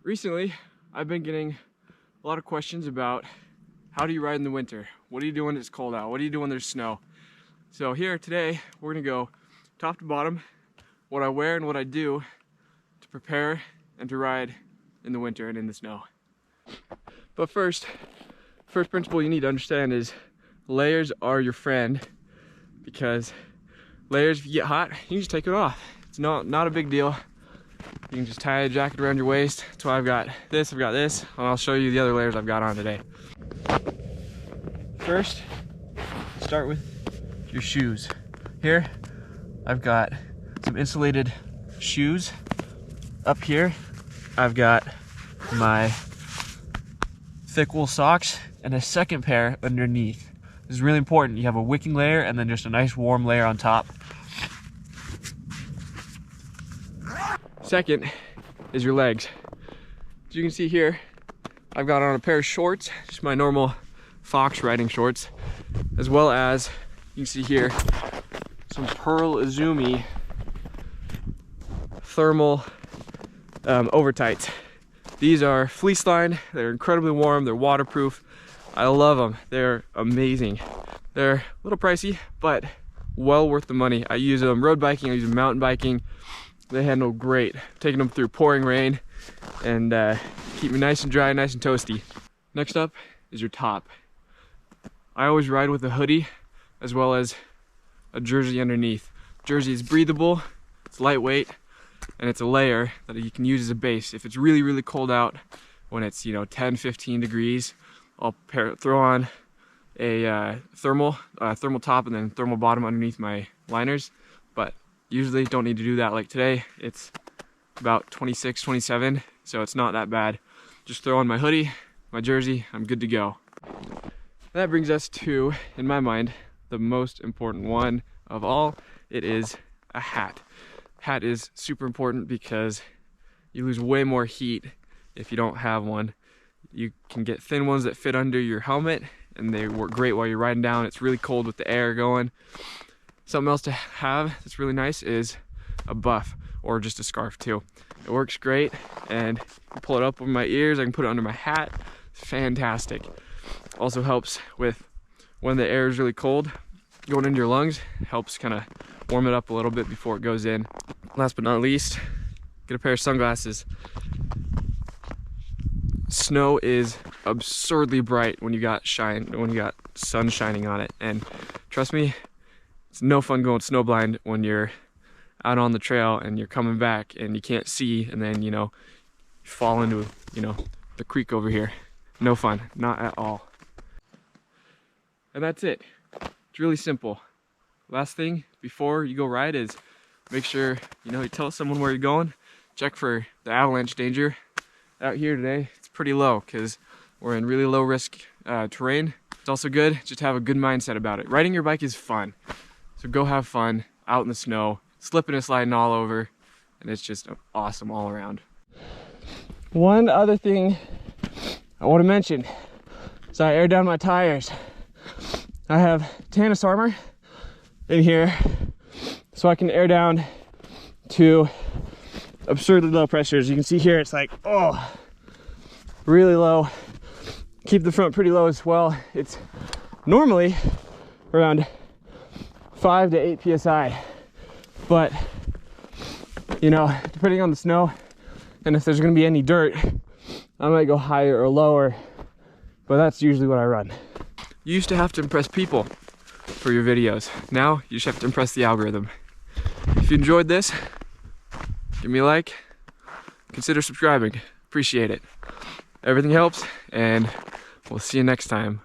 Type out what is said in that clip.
Recently, I've been getting a lot of questions about how do you ride in the winter? What do you do when it's cold out? What do you do when there's snow? So here today, we're gonna go top to bottom, what I wear and what I do to prepare and to ride in the winter and in the snow. But first principle you need to understand is layers are your friend, because layers, if you get hot, you can just take it off. It's not a big deal. You can just tie a jacket around your waist. That's why I've got this, and I'll show you the other layers I've got on today. First, start with your shoes. Here, I've got some insulated shoes. Up here, I've got my thick wool socks and a second pair underneath. This is really important. You have a wicking layer and then just a nice warm layer on top. Second is your legs. As you can see here, I've got on a pair of shorts, just my normal Fox riding shorts, as well as, you can see here, some Pearl Izumi thermal over-tights. These are fleece lined, they're incredibly warm, they're waterproof. I love them, they're amazing. They're a little pricey, but well worth the money. I use them road biking, I use them mountain biking. They handle great, taking them through pouring rain and keep me nice and dry, nice and toasty. Next up is your top. I always ride with a hoodie as well as a jersey underneath. Jersey is breathable, it's lightweight, and it's a layer that you can use as a base. If it's really, really cold out, when it's 10, 15 degrees, I'll throw on a thermal top and then thermal bottom underneath my liners. But usually don't need to do that. Like today, it's about 26, 27, so it's not that bad. Just throw on my hoodie, my jersey, I'm good to go. That brings us to, in my mind, the most important one of all. It is a hat. Hat is super important because you lose way more heat if you don't have one. You can get thin ones that fit under your helmet and they work great while you're riding down. It's really cold with the air going. Something else to have that's really nice is a buff or just a scarf too. It works great, and I pull it up over my ears, I can put it under my hat. It's fantastic. Also helps with when the air is really cold, going into your lungs, helps kind of warm it up a little bit before it goes in. Last but not least, get a pair of sunglasses. Snow is absurdly bright when you got sun shining on it, and trust me, it's no fun going snowblind when you're out on the trail and you're coming back and you can't see, and then you fall into the creek over here. No fun, not at all. And that's it. It's really simple. Last thing before you go ride is make sure you tell someone where you're going. Check for the avalanche danger. Out here today, it's pretty low because we're in really low risk terrain. It's also good just to have a good mindset about it. Riding your bike is fun. So go have fun out in the snow, slipping and sliding all over, and it's just awesome all around. One other thing I want to mention is I air down my tires. I have Tannis armor in here so I can air down to absurdly low pressures. You can see here it's like, oh, really low. Keep the front pretty low as well. It's normally around 5 to 8 psi, but depending on the snow and if there's going to be any dirt, I might go higher or lower, but that's usually what I run. You used to have to impress people for your videos. Now you just have to impress the algorithm. If you enjoyed this, give me a like, consider subscribing. Appreciate it. Everything helps, and we'll see you next time.